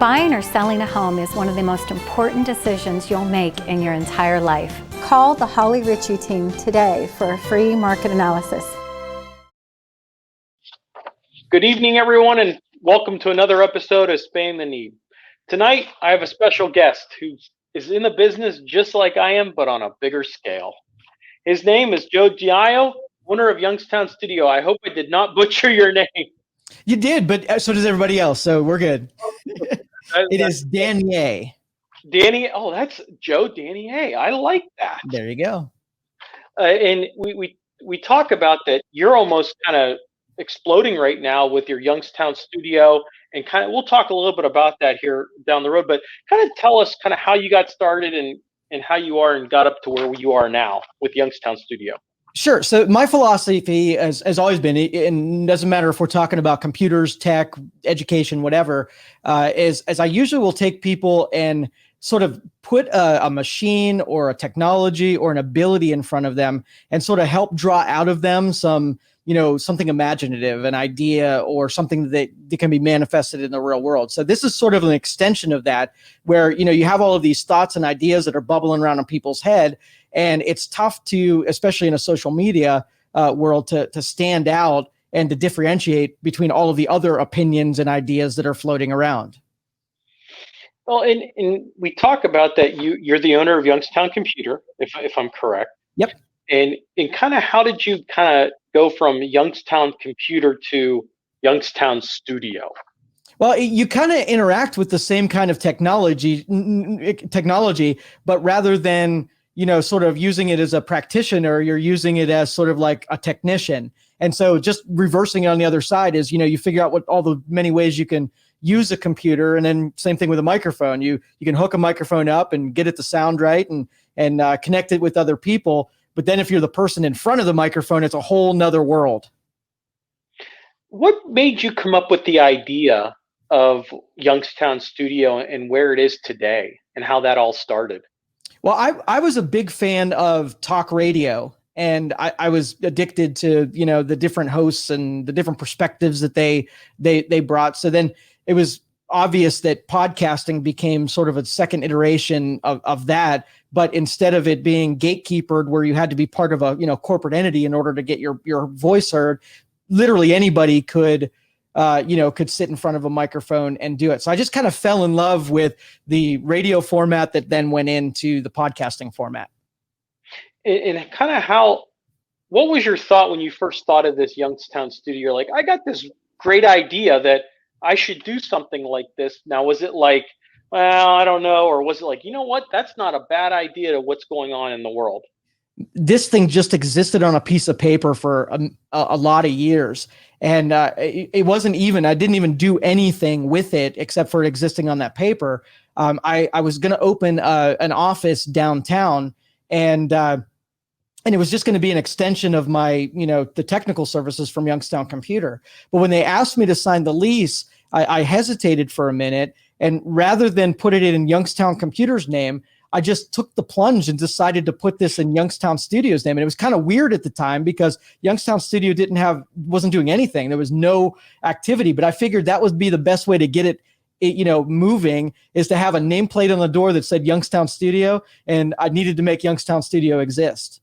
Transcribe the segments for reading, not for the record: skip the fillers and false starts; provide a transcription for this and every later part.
Buying or selling a home is one of the most important decisions you'll make in your entire life. Call the Holly Ritchie team today for a free market analysis. Good evening, everyone, and welcome to another episode of Spaying the Need. Tonight, I have a special guest who is in the business just like I am, but on a bigger scale. His name is Joe Danyi, owner of Youngstown Studio. I hope I did not butcher your name. You did, but so does everybody else, so we're good. It is Danyi. Danny, oh, that's Joe Danyi. I like that. There you go. And we talk about that. You're almost kind of exploding right now with your Youngstown Studio, and kind of we'll talk a little bit about that here down the road. But kind of tell us kind of how you got started and how you are and got up to where you are now with Youngstown Studio. Sure. So my philosophy has always been, and doesn't matter if we're talking about computers, tech, education, whatever, is as I usually will take people and sort of put a machine or a technology or an ability in front of them and sort of help draw out of them some, something imaginative, an idea or something that can be manifested in the real world. So this is sort of an extension of that where, you have all of these thoughts and ideas that are bubbling around in people's head. And it's tough to, especially in a social media world, to stand out and to differentiate between all of the other opinions and ideas that are floating around. Well, and we talk about that you're the owner of Youngstown Computer, if I'm correct. Yep. And kind of how did you kind of go from Youngstown Computer to Youngstown Studio? Well, you kind of interact with the same kind of technology, but rather than sort of using it as a practitioner, you're using it as sort of like a technician. And so just reversing it on the other side is, you figure out what all the many ways you can use a computer. And then same thing with a microphone. You can hook a microphone up and get it to sound right and connect it with other people. But then if you're the person in front of the microphone, it's a whole nother world. What made you come up with the idea of Youngstown Studio and where it is today and how that all started? Well, I was a big fan of talk radio, and I was addicted to, the different hosts and the different perspectives that they brought. So then it was obvious that podcasting became sort of a second iteration of that. But instead of it being gatekeepered where you had to be part of a, corporate entity in order to get your voice heard, literally anybody could sit in front of a microphone and do it. So I just kind of fell in love with the radio format that then went into the podcasting format. And kind of what was your thought when you first thought of this Youngstown Studio? You're like, I got this great idea that I should do something like this. Now, was it like, well, I don't know. Or was it like, you know what? That's not a bad idea to what's going on in the world. This thing just existed on a piece of paper for a lot of years. And it wasn't even, I didn't even do anything with it except for it existing on that paper. I was going to open an office downtown and it was just going to be an extension of my, the technical services from Youngstown Computer. But when they asked me to sign the lease, I hesitated for a minute. And rather than put it in Youngstown Computer's name, I just took the plunge and decided to put this in Youngstown Studio's name. And it was kind of weird at the time because Youngstown Studio wasn't doing anything. There was no activity, but I figured that would be the best way to get it moving, is to have a nameplate on the door that said Youngstown Studio. And I needed to make Youngstown Studio exist.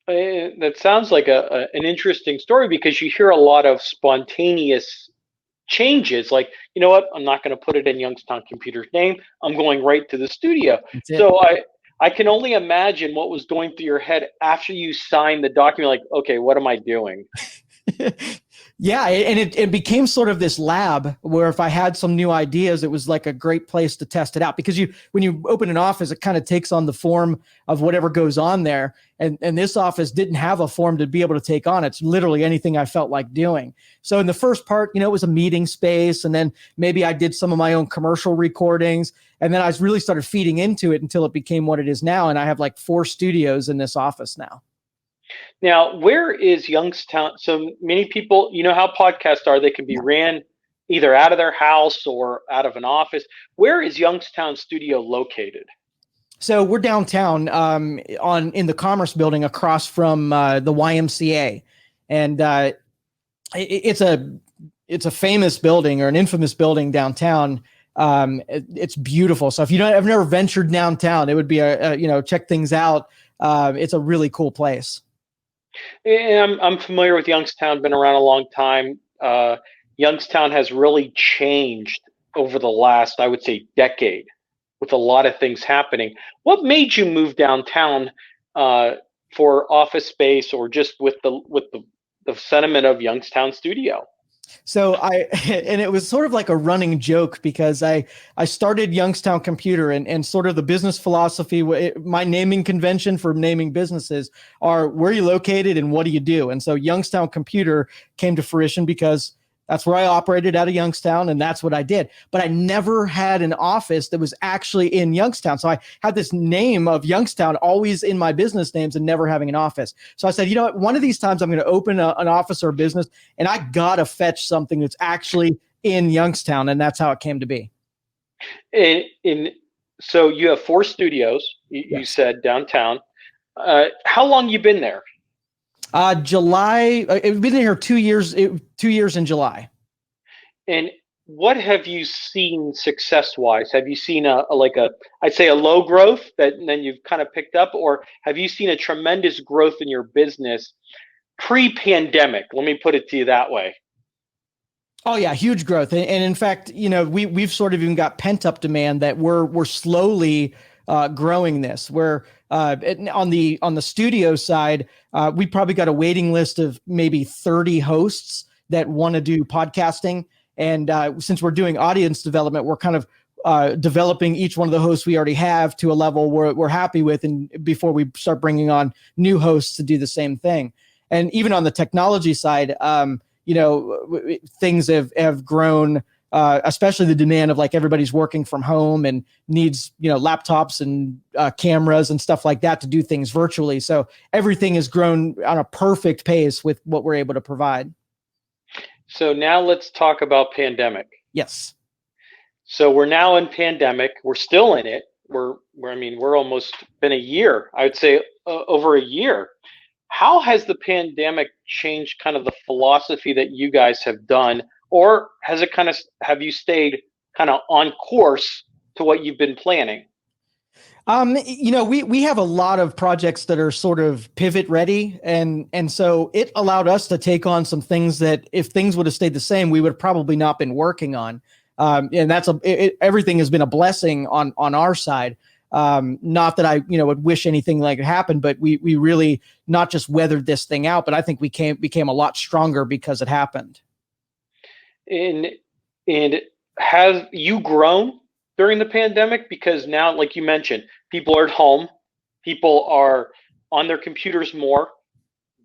That sounds like an interesting story because you hear a lot of spontaneous changes, like, you know what, I'm not going to put it in Youngstown Computer's name. I'm going right to the studio. So I can only imagine what was going through your head after you signed the document, like, okay, what am I doing? Yeah, and it became sort of this lab where if I had some new ideas, it was like a great place to test it out. Because when you open an office, it kind of takes on the form of whatever goes on there. And this office didn't have a form to be able to take on. It's literally anything I felt like doing. So in the first part, it was a meeting space. And then maybe I did some of my own commercial recordings. And then I really started feeding into it until it became what it is now. And I have like 4 studios in this office now. Now, where is Youngstown? So many people, how podcasts are, they can be ran either out of their house or out of an office. Where is Youngstown Studio located? So we're downtown in the Commerce Building across from the YMCA. And it's a famous building, or an infamous building downtown. It's beautiful. So if you have never ventured downtown, it would be check things out. It's a really cool place. And I'm familiar with Youngstown, been around a long time. Youngstown has really changed over the last, I would say, decade, with a lot of things happening. What made you move downtown for office space, or just with the sentiment of Youngstown Studio? So and it was sort of like a running joke, because I started Youngstown Computer, and sort of the business philosophy, my naming convention for naming businesses are, where are you located and what do you do? And so Youngstown Computer came to fruition because that's where I operated out of Youngstown, and that's what I did. But I never had an office that was actually in Youngstown. So I had this name of Youngstown always in my business names and never having an office. So I said, you know what, one of these times I'm going to open an office or a business, and I got to fetch something that's actually in Youngstown. And that's how it came to be. So you have 4 studios, you said, downtown. How long you been there? July. We've been here 2 years. 2 years in July. And what have you seen success-wise? Have you seen I'd say a low growth that then you've kind of picked up, or have you seen a tremendous growth in your business pre-pandemic? Let me put it to you that way. Oh yeah, huge growth, and in fact, we've sort of even got pent-up demand that we're slowly growing this. We're on the studio side, we probably got a waiting list of maybe 30 hosts that want to do podcasting. And since we're doing audience development, we're kind of developing each one of the hosts we already have to a level we're happy with, and before we start bringing on new hosts to do the same thing. And even on the technology side, things have grown. Especially the demand of, like, everybody's working from home and needs, laptops and cameras and stuff like that to do things virtually. So everything has grown on a perfect pace with what we're able to provide. So now let's talk about pandemic. Yes. So we're now in pandemic. We're still in it. We're almost been a year. I would say over a year. How has the pandemic changed kind of the philosophy that you guys have done? Or have you stayed kind of on course to what you've been planning? We have a lot of projects that are sort of pivot ready. And so it allowed us to take on some things that, if things would have stayed the same, we would have probably not been working on. And that's everything has been a blessing on our side. Not that I, would wish anything like it happened, but we really not just weathered this thing out, but I think we became a lot stronger because it happened. And have you grown during the pandemic? Because now, like you mentioned, people are at home, people are on their computers more.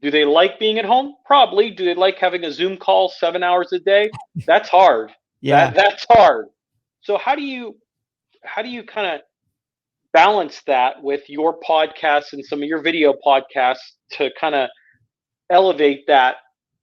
Do they like being at home? Probably. Do they like having a Zoom call 7 hours a day? That's hard. Yeah, that's hard. So how do you kind of balance that with your podcasts and some of your video podcasts to kind of elevate that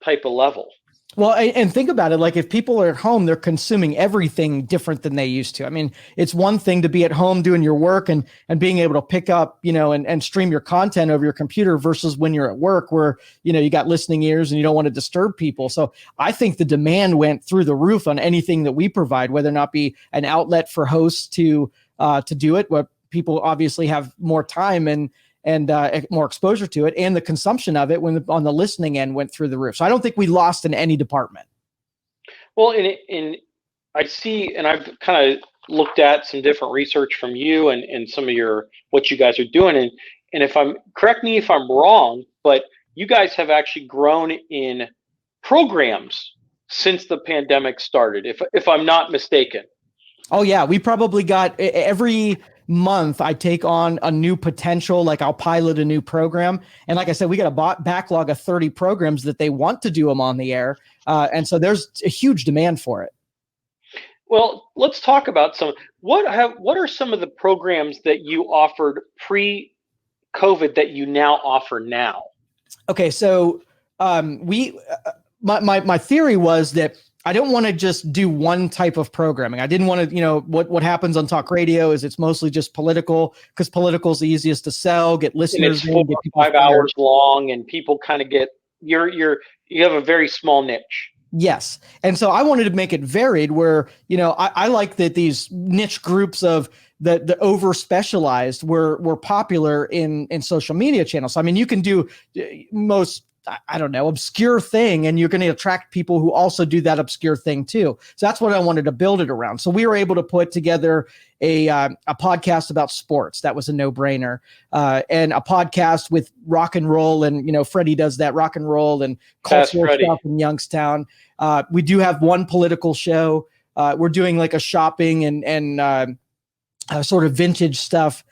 type of level? Well, and think about it, like, if people are at home, they're consuming everything different than they used to. I mean, it's one thing to be at home doing your work and being able to pick up, and stream your content over your computer, versus when you're at work where, you got listening ears and you don't want to disturb people. So I think the demand went through the roof on anything that we provide, whether or not be an outlet for hosts to do it, where people obviously have more time and more exposure to it, and the consumption of it on the listening end went through the roof. So I don't think we lost in any department. Well, I see, and I've kind of looked at some different research from you and some of what you guys are doing. And correct me if I'm wrong, but you guys have actually grown in programs since the pandemic started, if I'm not mistaken. Oh yeah, we probably got every month I take on a new potential, like I'll pilot a new program. And like I said, we got a backlog of 30 programs that they want to do them on the air. And so there's a huge demand for it. Well, let's talk about what are some of the programs that you offered pre-COVID that you now offer now? Okay, so my theory was that I don't want to just do one type of programming. I didn't want to, what happens on talk radio is it's mostly just political, because political is the easiest to sell, get listeners, and it's 4 or 5 hours long, and people kind of get you have a very small niche. Yes. And so I wanted to make it varied where, I like that these niche groups of the over specialized were popular in social media channels. I mean, you can do most, I don't know, obscure thing, and you're going to attract people who also do that obscure thing too. So that's what I wanted to build it around. So we were able to put together a podcast about sports. That was a no-brainer. And a podcast with rock and roll, and Freddie does that rock and roll and cultural stuff in Youngstown. We do have one political show. We're doing like a shopping and sort of vintage stuff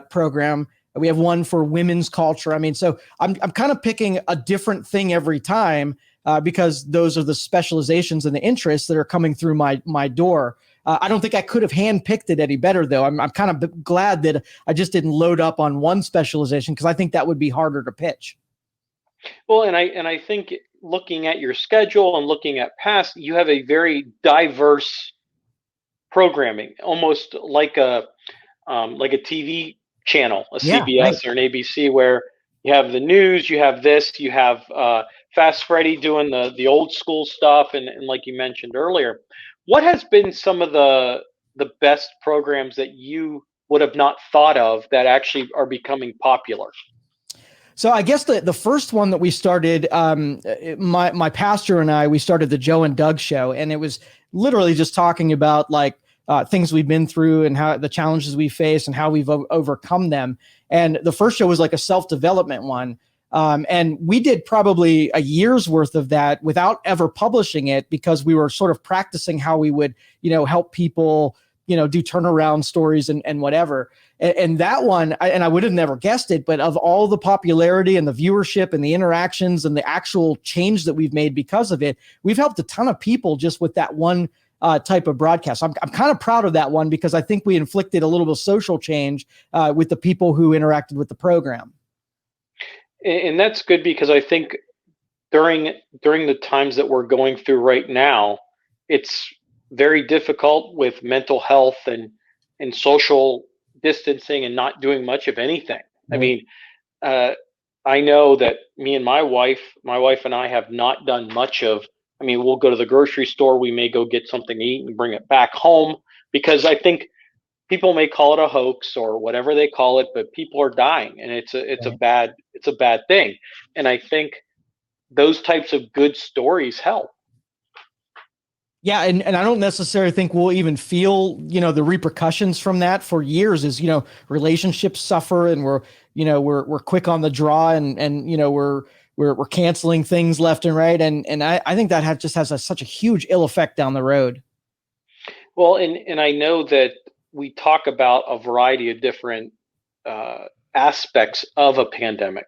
program. We have one for women's culture. I mean, so I'm kind of picking a different thing every time because those are the specializations and the interests that are coming through my door. I don't think I could have handpicked it any better, though. I'm kind of glad that I just didn't load up on one specialization, because I think that would be harder to pitch. Well, and I think looking at your schedule and looking at past, you have a very diverse programming, almost like a TV channel, a CBS or an ABC, where you have the news, you have this, you have Fast Freddy doing the old school stuff, and like you mentioned earlier. What has been some of the best programs that you would have not thought of that actually are becoming popular? So I guess the first one that we started, my pastor and I, we started the Joe and Doug show, and it was literally just talking about like things we've been through and how the challenges we face and how we've overcome them. And the first show was like a self-development one. And we did probably a year's worth of that without ever publishing it, because we were sort of practicing how we would, help people, do turnaround stories and whatever. And that one, I would have never guessed it, but of all the popularity and the viewership and the interactions and the actual change that we've made because of it, we've helped a ton of people just with that one type of broadcast. I'm kind of proud of that one, because I think we inflicted a little bit of social change with the people who interacted with the program. And that's good, because I think during the times that we're going through right now, it's very difficult with mental health and social distancing and not doing much of anything. I mean, I know that me and my wife and I have not done much of, we'll go to the grocery store, we may go get something to eat and bring it back home, because I think people may call it a hoax or whatever they call it, but people are dying, and it's a bad thing. And I think those types of good stories help. Yeah, and I don't necessarily think we'll even feel, the repercussions from that for years, as, relationships suffer, and we're quick on the draw, and we're canceling things left and right. And I think that just has such a huge ill effect down the road. Well, and I know that we talk about a variety of different aspects of a pandemic,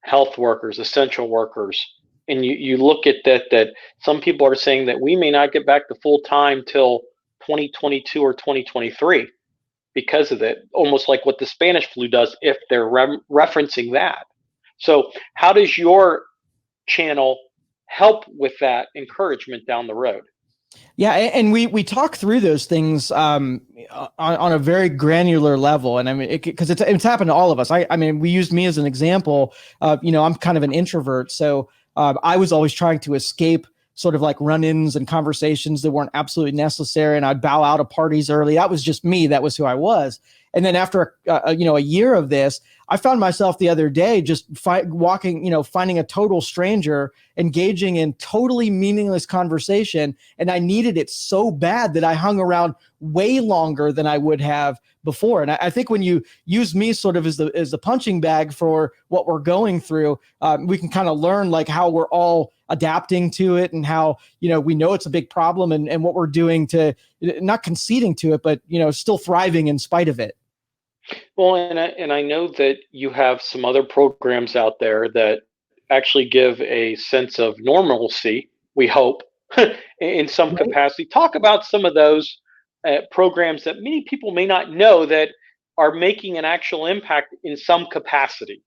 health workers, essential workers. And you look at that some people are saying that we may not get back to full time till 2022 or 2023 because of it, almost like what the Spanish flu does, if they're referencing that. So how does your channel help with that encouragement down the road? Yeah, and we talk through those things on a very granular level, and because it's happened to all of us. We used me as an example. I'm kind of an introvert, so I was always trying to escape sort of like run-ins and conversations that weren't absolutely necessary, and I'd bow out of parties early. That was just me. That was who I was. And then after a year of this, I found myself the other day just finding a total stranger, engaging in totally meaningless conversation, and I needed it so bad that I hung around way longer than I would have before. And I think when you use me sort of as the punching bag for what we're going through, we can kind of learn like how we're all adapting to it, and how we know it's a big problem, and what we're doing to not conceding to it, but still thriving in spite of it. Well, and I know that you have some other programs out there that actually give a sense of normalcy, we hope, in some capacity. Talk about some of those programs that many people may not know that are making an actual impact in some capacity.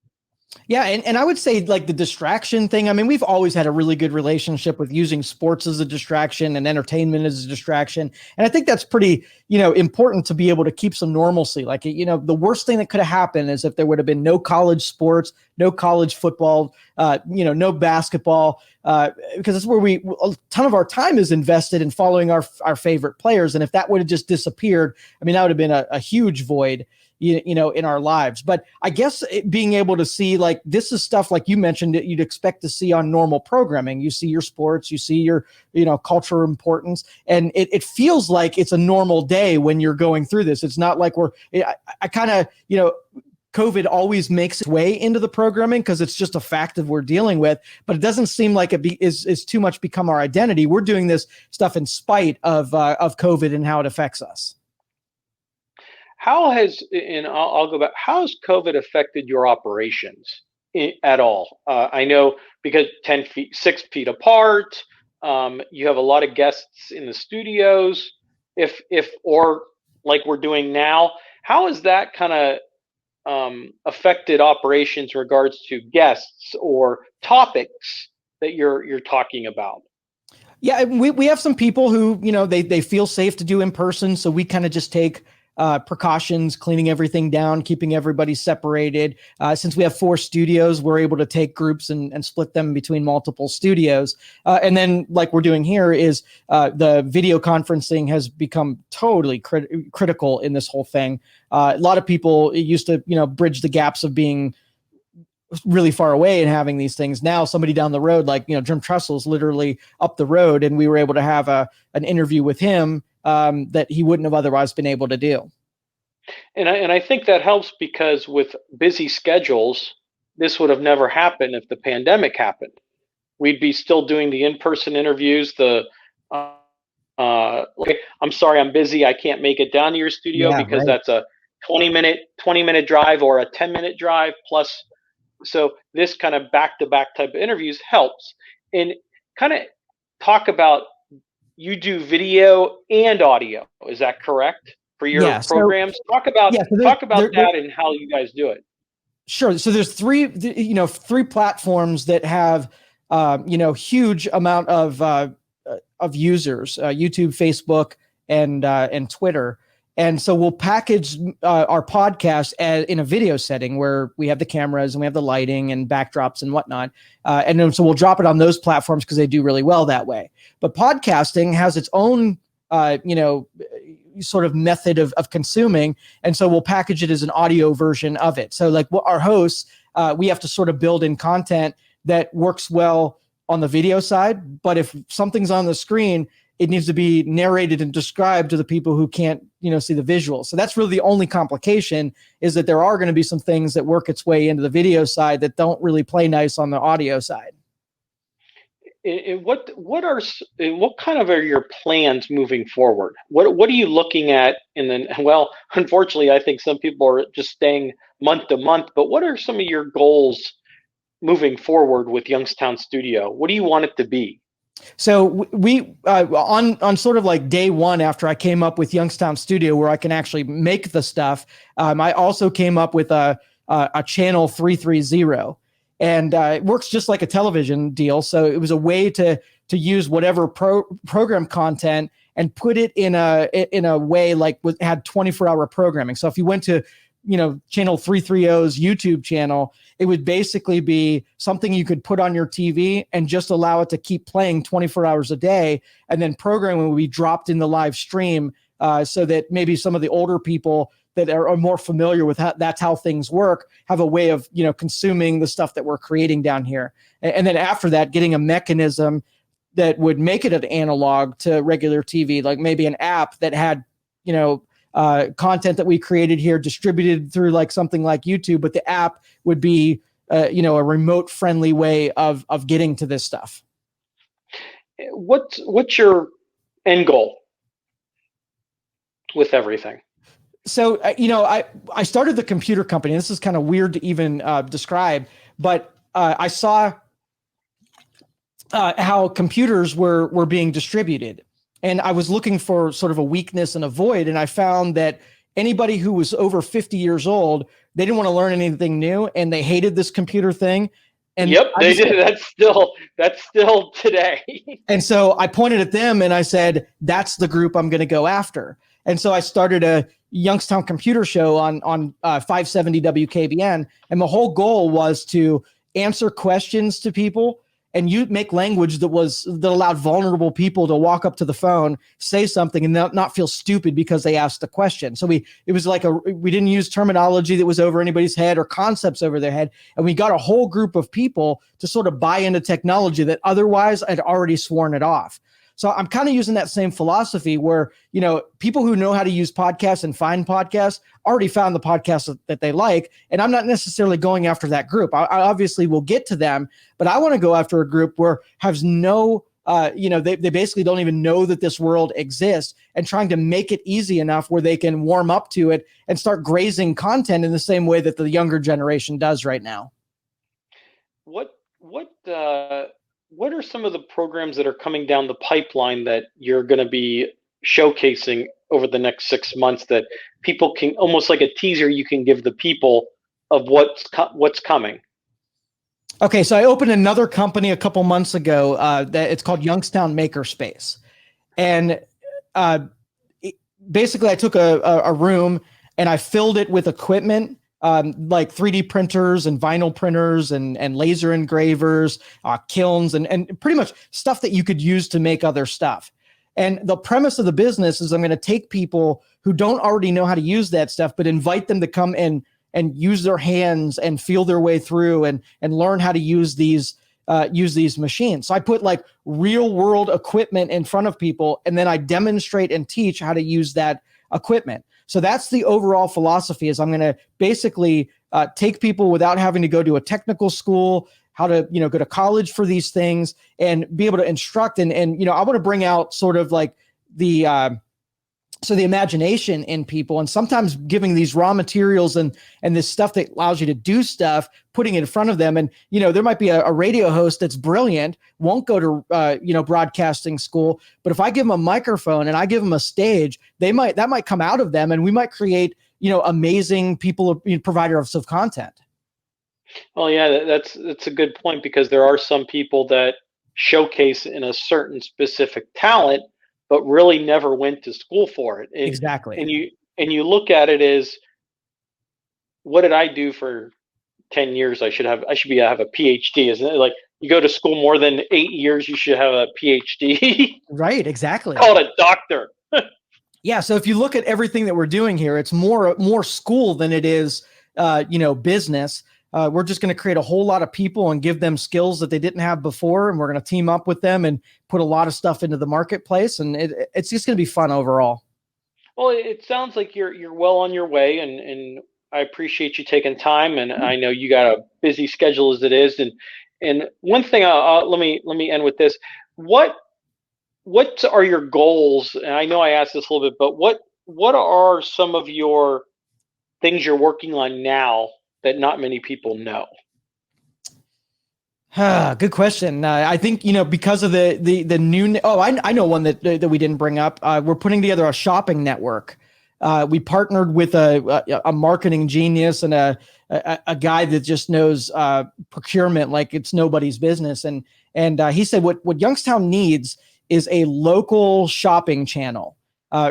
Yeah, and I would say like the distraction thing. I mean, we've always had a really good relationship with using sports as a distraction and entertainment as a distraction. And I think that's pretty, important to be able to keep some normalcy. Like, the worst thing that could have happened is if there would have been no college sports, no college football, no basketball, because it's where a ton of our time is invested in following our favorite players. And if that would have just disappeared, I mean, that would have been a huge void in our lives. But I guess being able to see like this is stuff like you mentioned that you'd expect to see on normal programming. You see your sports, you see your, cultural importance. And it feels like it's a normal day when you're going through this. It's not like I kind of, COVID always makes its way into the programming because it's just a fact that we're dealing with, but it doesn't seem like it is too much become our identity. We're doing this stuff in spite of COVID and how it affects us. How has, and I'll go back, how has COVID affected your operations at all? I know because 10 feet, 6 feet apart, you have a lot of guests in the studios. Or like we're doing now, how has that kind of affected operations in regards to guests or topics that you're talking about? Yeah, we have some people who, they feel safe to do in person. So we kind of just take precautions, cleaning everything down, keeping everybody separated. Since we have 4 studios, we're able to take groups and split them between multiple studios. And then like we're doing here is the video conferencing has become totally critical in this whole thing. A lot of people used to, bridge the gaps of being really far away and having these things. Now somebody down the road, like, Jim Trestle's literally up the road, and we were able to have an interview with him that he wouldn't have otherwise been able to do. And I think that helps because with busy schedules, this would have never happened if the pandemic happened. We'd be still doing the in-person interviews. I'm sorry, I'm busy. I can't make it down to your studio because that's a 20-minute drive or a 10-minute drive plus. So this kind of back-to-back type of interviews helps. And kind of talk about, you do video and audio. Is that correct for your programs? Talk about that and how you guys do it. Sure. So there's three platforms that have, huge amount of users, YouTube, Facebook, and Twitter. And so we'll package our podcast in a video setting where we have the cameras and we have the lighting and backdrops and whatnot. And then so we'll drop it on those platforms because they do really well that way. But podcasting has its own, sort of method of consuming. And so we'll package it as an audio version of it. So like our hosts, we have to sort of build in content that works well on the video side. But if something's on the screen, it needs to be narrated and described to the people who can't, see the visuals. So that's really the only complication, is that there are going to be some things that work its way into the video side that don't really play nice on the audio side. And what kind of are your plans moving forward? What are you looking at? And then, well, unfortunately, I think some people are just staying month to month. But what are some of your goals moving forward with Youngstown Studio? What do you want it to be? So we on sort of like day one after I came up with Youngstown Studio, where I can actually make the stuff, I also came up with a channel 330, and it works just like a television deal. So it was a way to use whatever program content and put it in a way like had 24-hour programming. So if you went to channel 330's YouTube channel, it would basically be something you could put on your TV and just allow it to keep playing 24 hours a day. And then programming would be dropped in the live stream so that maybe some of the older people that are more familiar with that's how things work have a way of, consuming the stuff that we're creating down here. And then after that, getting a mechanism that would make it an analog to regular TV, like maybe an app that had, content that we created here distributed through like something like YouTube, but the app would be, a remote friendly way of getting to this stuff. What's your end goal with everything? So, I started the computer company. This is kind of weird to even describe, but I saw how computers were being distributed. And I was looking for sort of a weakness and a void. And I found that anybody who was over 50 years old they didn't want to learn anything new, and they hated this computer thing. And yep, they did. That's still today. And so I pointed at them and I said, that's the group I'm going to go after. And so I started a Youngstown Computer show on 570 WKBN. And the whole goal was to answer questions to people and you make language that allowed vulnerable people to walk up to the phone, say something, and not feel stupid because they asked the question. So we didn't use terminology that was over anybody's head or concepts over their head. And we got a whole group of people to sort of buy into technology that otherwise I'd already sworn it off. So I'm kind of using that same philosophy where, people who know how to use podcasts and find podcasts already found the podcast that they like. And I'm not necessarily going after that group. I obviously will get to them, but I want to go after a group where has no, they basically don't even know that this world exists, and trying to make it easy enough where they can warm up to it and start grazing content in the same way that the younger generation does right now. What are some of the programs that are coming down the pipeline that you're going to be showcasing over the next 6 months that people can, almost like a teaser, you can give the people of what's coming? Okay, so I opened another company a couple months ago that it's called Youngstown Makerspace. And basically I took a room and I filled it with equipment, like 3D printers and vinyl printers and laser engravers, kilns, and pretty much stuff that you could use to make other stuff. And the premise of the business is I'm going to take people who don't already know how to use that stuff, but invite them to come in and use their hands and feel their way through and learn how to use these machines. So I put like real world equipment in front of people, and then I demonstrate and teach how to use that equipment. So that's the overall philosophy, is I'm going to basically take people without having to go to a technical school, how to, go to college for these things, and be able to instruct. And I want to bring out sort of like the imagination in people, and sometimes giving these raw materials and this stuff that allows you to do stuff, putting it in front of them. And, there might be a radio host that's brilliant, won't go to, broadcasting school, but if I give them a microphone and I give them a stage, that might come out of them, and we might create, amazing people, providers of content. Well, yeah, that's a good point, because there are some people that showcase in a certain specific talent, but really never went to school for it. Exactly. And you look at it as, what did I do for 10 years? I should have a PhD. Isn't it? Like, you go to school more than 8 years, you should have a PhD. Right. Exactly. Called a doctor. Yeah. So if you look at everything that we're doing here, it's more school than it is, business. We're just going to create a whole lot of people and give them skills that they didn't have before. And we're going to team up with them and put a lot of stuff into the marketplace. And it's just going to be fun overall. Well, it sounds like you're well on your way, and I appreciate you taking time. And I know you got a busy schedule as it is. And one thing, let me end with this. What are your goals? And I know I asked this a little bit, but what are some of your things you're working on now that not many people know? Good question. I think, because of the new, I know one that we didn't bring up. We're putting together a shopping network. We partnered with a marketing genius and a guy that just knows procurement like it's nobody's business. And he said what Youngstown needs is a local shopping channel.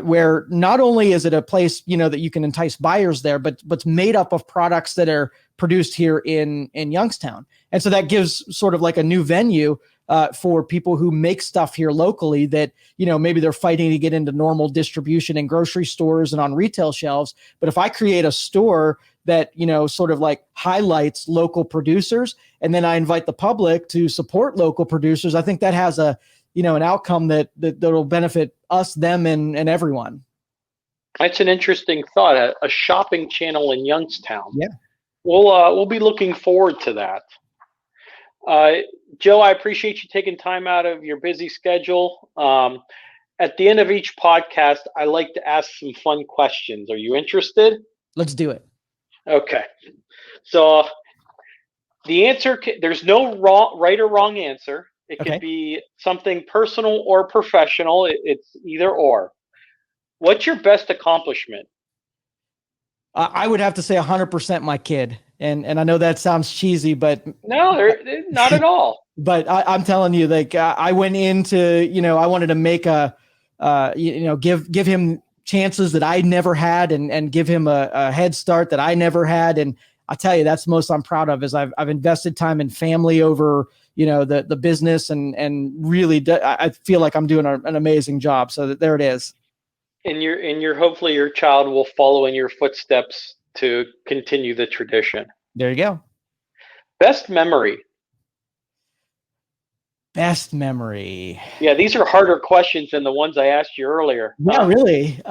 Where not only is it a place, that you can entice buyers there, but it's made up of products that are produced here in Youngstown. And so that gives sort of like a new venue for people who make stuff here locally that, maybe they're fighting to get into normal distribution in grocery stores and on retail shelves. But if I create a store that, sort of like highlights local producers, and then I invite the public to support local producers, I think that has an outcome that'll benefit us, them, and everyone. That's an interesting thought. A shopping channel in Youngstown. Yeah. We'll be looking forward to that. Joe, I appreciate you taking time out of your busy schedule. At the end of each podcast, I like to ask some fun questions. Are you interested? Let's do it. Okay. So the answer, there's no right or wrong answer. It could be something personal or professional. It's either or. What's your best accomplishment? I would have to say 100% my kid. And I know that sounds cheesy, but No, they're not at all. but I'm telling you, like I went into, I wanted to make give him chances that I never had, and give him a head start that I never had. And I tell you, that's the most I'm proud of is I've invested time in family over, the business, and really, I feel like I'm doing an amazing job. So there it is. And your hopefully your child will follow in your footsteps to continue the tradition. There you go. Best memory. Best memory. Yeah, these are harder questions than the ones I asked you earlier. Yeah, really.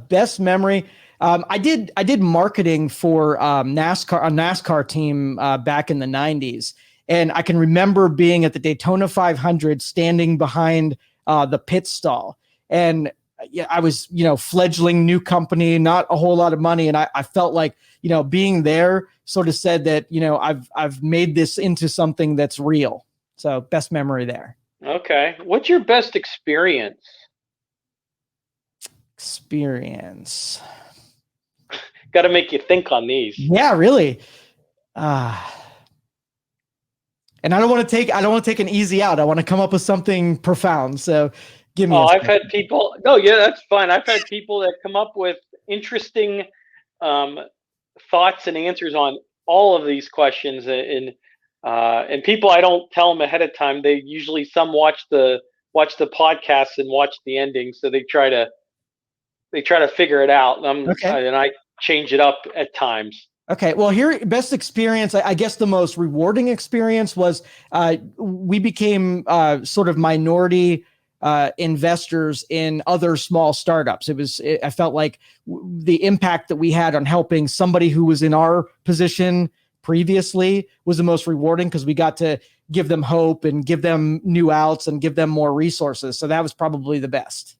Best memory. I did marketing for NASCAR, a NASCAR team back in the 90s. And I can remember being at the Daytona 500 standing behind the pit stall. And yeah, I was, fledgling new company, not a whole lot of money. And I felt like, being there sort of said that, I've made this into something that's real. So best memory there. Okay. What's your best experience? Experience. Got to make you think on these. Yeah, really. And I don't want to take an easy out. I want to come up with something profound. So give me. I've had people. No, yeah, that's fine. I've had people that come up with interesting thoughts and answers on all of these questions, and people I don't tell them ahead of time. They usually watch the podcast and watch the ending, so they try to figure it out. Okay. And I change it up at times. Okay. Well, here, best experience, I guess the most rewarding experience was we became sort of minority investors in other small startups. I felt like the impact that we had on helping somebody who was in our position previously was the most rewarding, because we got to give them hope and give them new outs and give them more resources. So that was probably the best.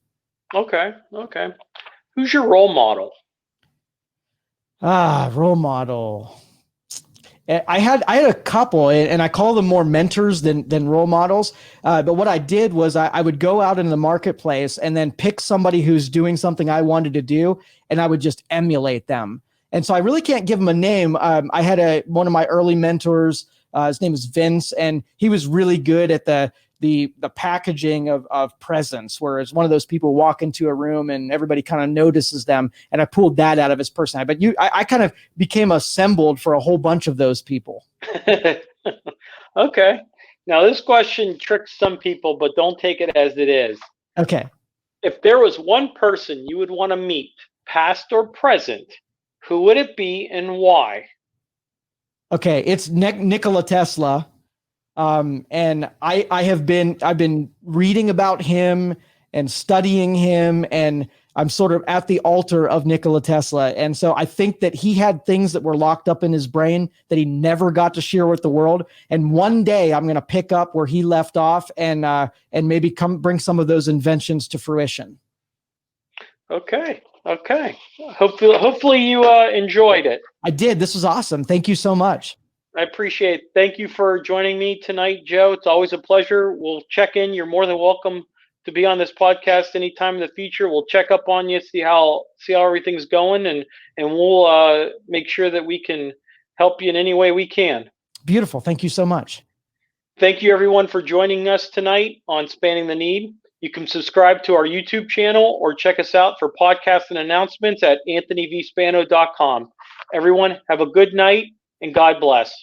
Okay. Who's your role model? Role model. I had a couple, and I call them more mentors than role models. But what I did was I would go out in the marketplace and then pick somebody who's doing something I wanted to do, and I would just emulate them. And so I really can't give him a name. I had one of my early mentors. His name is Vince, and he was really good at the packaging of presents, whereas one of those people walk into a room and everybody kind of notices them. And I pulled that out of his personality. But I kind of became assembled for a whole bunch of those people. Okay. Now this question tricks some people, but don't take it as it is. Okay. If there was one person you would want to meet, past or present, who would it be and why? Okay, it's Nikola Tesla. And I've been reading about him and studying him, and I'm sort of at the altar of Nikola Tesla. And so I think that he had things that were locked up in his brain that he never got to share with the world. And one day I'm going to pick up where he left off and maybe bring some of those inventions to fruition. Okay. Hopefully you enjoyed it. I did. This was awesome. Thank you so much. I appreciate it. Thank you for joining me tonight, Joe. It's always a pleasure. We'll check in. You're more than welcome to be on this podcast anytime in the future. We'll check up on you, see how everything's going, and we'll make sure that we can help you in any way we can. Beautiful. Thank you so much. Thank you, everyone, for joining us tonight on Spanning the Need. You can subscribe to our YouTube channel or check us out for podcasts and announcements at anthonyvspano.com. Everyone, have a good night and God bless.